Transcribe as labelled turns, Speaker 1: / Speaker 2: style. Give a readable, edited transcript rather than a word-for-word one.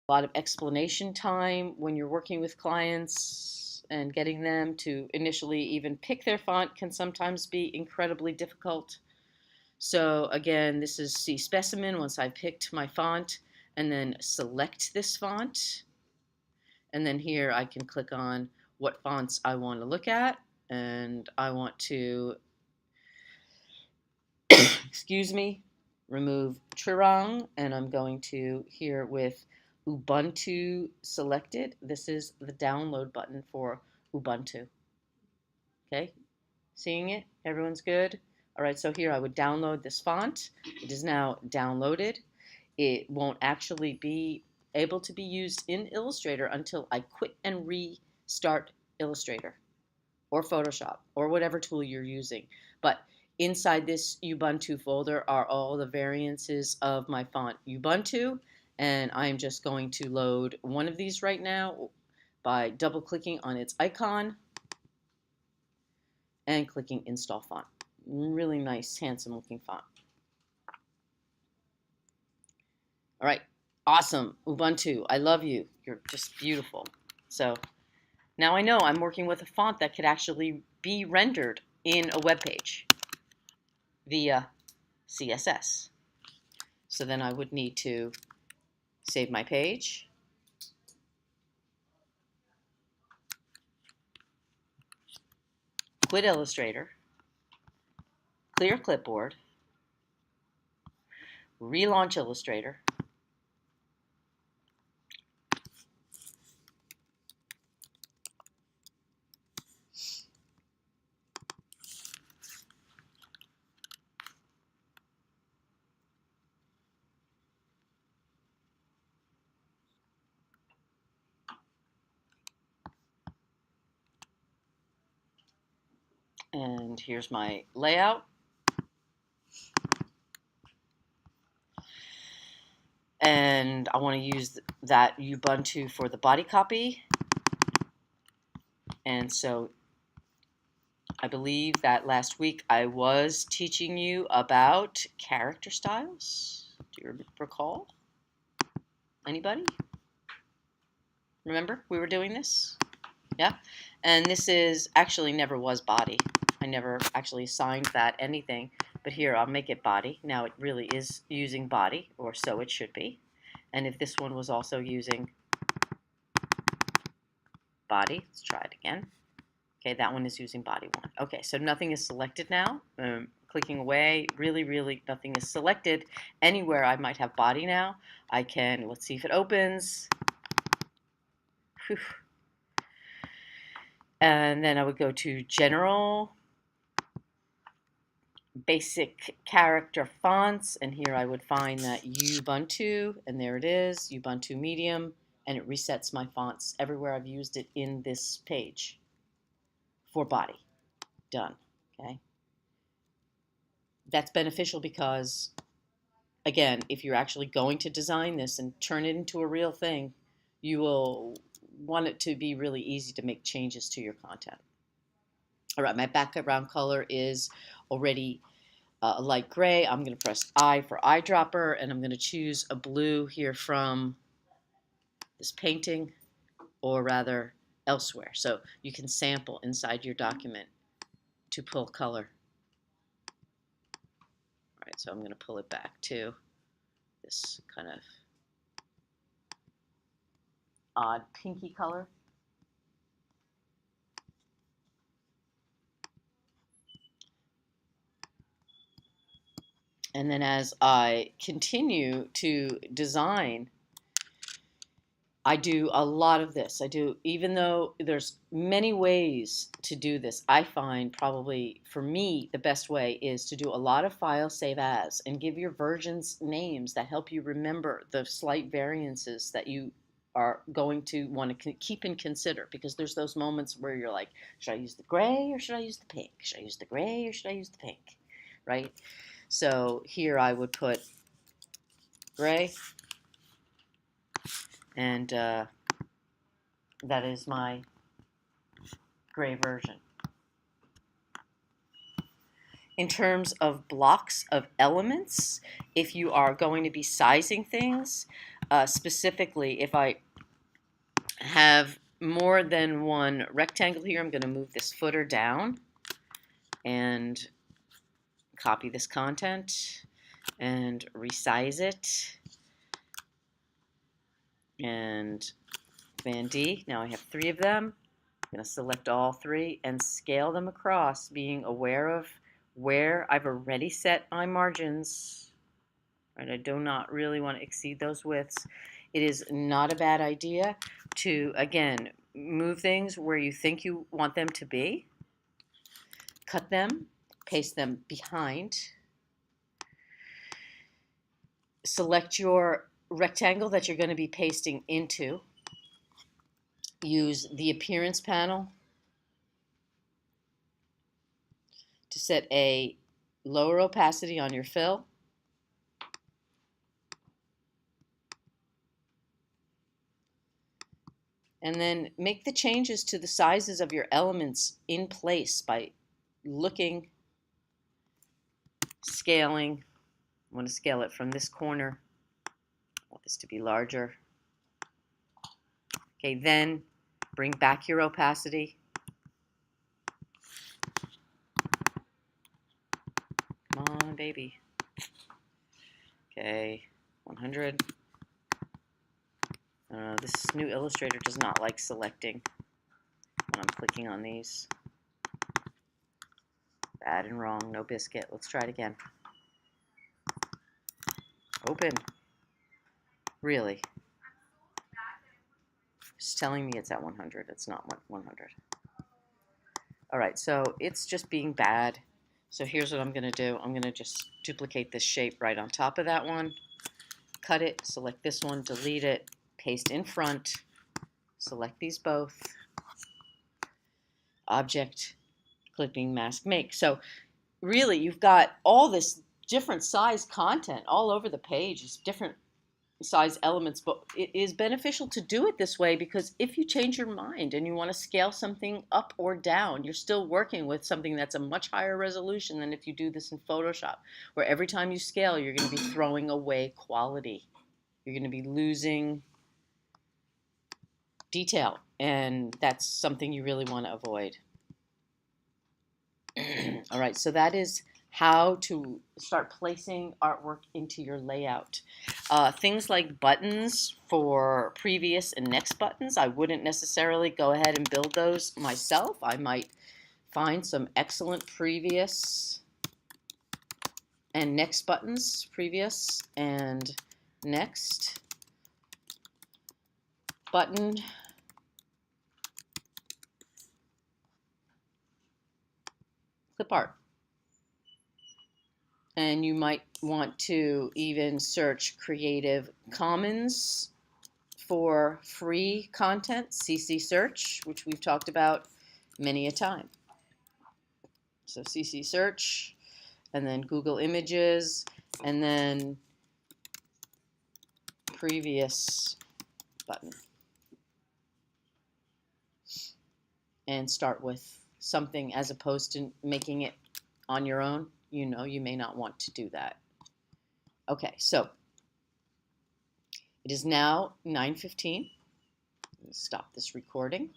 Speaker 1: A lot of explanation time when you're working with clients, and getting them to initially even pick their font can sometimes be incredibly difficult. So again, this is C specimen once I've picked my font, and then select this font. And then here I can click on what fonts I want to look at. And I want to, excuse me, remove Trirang. And I'm going to here with Ubuntu selected. This is the download button for Ubuntu. Okay, seeing it? Everyone's good? All right, so here I would download this font. It is now downloaded. It won't actually be able to be used in Illustrator until I quit and restart Illustrator or Photoshop or whatever tool you're using. But inside this Ubuntu folder are all the variances of my font Ubuntu, and I'm just going to load one of these right now by double clicking on its icon and clicking install font. Really nice, handsome looking font. All right, awesome, Ubuntu, I love you. You're just beautiful. So now I know I'm working with a font that could actually be rendered in a web page via CSS. So then I would need to save my page, quit Illustrator, clear clipboard, relaunch Illustrator, and here's my layout. And I want to use that Ubuntu for the body copy. And so I believe that last week I was teaching you about character styles. Do you recall? Anybody? Remember we were doing this? Yeah? And this is actually never was body. I never actually assigned that anything. But here, I'll make it body. Now it really is using body, or so it should be. And if this one was also using body, let's try it again. Okay, that one is using body one. Okay, so nothing is selected now. Clicking away, really nothing is selected. Anywhere I might have body now, I can, let's see if it opens. Whew. And then I would go to General, Basic Character Fonts, and here I would find that Ubuntu, and there it is, Ubuntu Medium, and it resets my fonts everywhere I've used it in this page for body. Done. Okay. That's beneficial because, again, if you're actually going to design this and turn it into a real thing, you will want it to be really easy to make changes to your content. All right, my background color is already a light gray. I'm going to press I for eyedropper, and I'm going to choose a blue here from this painting, or rather elsewhere. So you can sample inside your document to pull color. All right, so I'm going to pull it back to this kind of odd pinky color. And then as I continue to design, I do a lot of this. Even though there's many ways to do this, I find probably for me the best way is to do a lot of file save as and give your versions names that help you remember the slight variances that you are going to want to keep and consider, because there's those moments where you're like, should I use the gray or should I use the pink? Should I use the gray or should I use the pink? Right? So here I would put gray, and that is my gray version. In terms of blocks of elements, if you are going to be sizing things, Specifically, if I have more than one rectangle here, I'm going to move this footer down and copy this content and resize it. And Command D. Now I have 3 of them. I'm going to select all 3 and scale them across, being aware of where I've already set my margins. Right, I do not really want to exceed those widths. It is not a bad idea to, again, move things where you think you want them to be, cut them, paste them behind, select your rectangle that you're going to be pasting into, use the appearance panel to set a lower opacity on your fill, and then make the changes to the sizes of your elements in place by looking, scaling. I want to scale it from this corner. I want this to be larger. Okay, then bring back your opacity. Come on, baby. Okay, 100. This new Illustrator does not like selecting when I'm clicking on these. Bad and wrong, no biscuit. Let's try it again. Open. Really? It's telling me it's at 100. It's not 100. All right, so it's just being bad. So here's what I'm going to do. I'm going to just duplicate this shape right on top of that one. Cut it, select this one, delete it, paste in front, select these both. Object, clipping, mask, make. So really, you've got all this different size content all over the page. It's different size elements, but it is beneficial to do it this way because if you change your mind and you want to scale something up or down, you're still working with something that's a much higher resolution than if you do this in Photoshop, where every time you scale, you're going to be throwing away quality. You're going to be losing detail, and that's something you really want to avoid. All right, so that is how to start placing artwork into your layout. Things like buttons for previous and next buttons, I wouldn't necessarily go ahead and build those myself. I might find some excellent previous and next buttons, previous and next button, clip art. And you might want to even search Creative Commons for free content, CC search, which we've talked about many a time. So CC search, and then Google Images, and then previous button. And start with something as opposed to making it on your own. You know, you may not want to do that. Okay, so it is now 9:15. Stop this recording.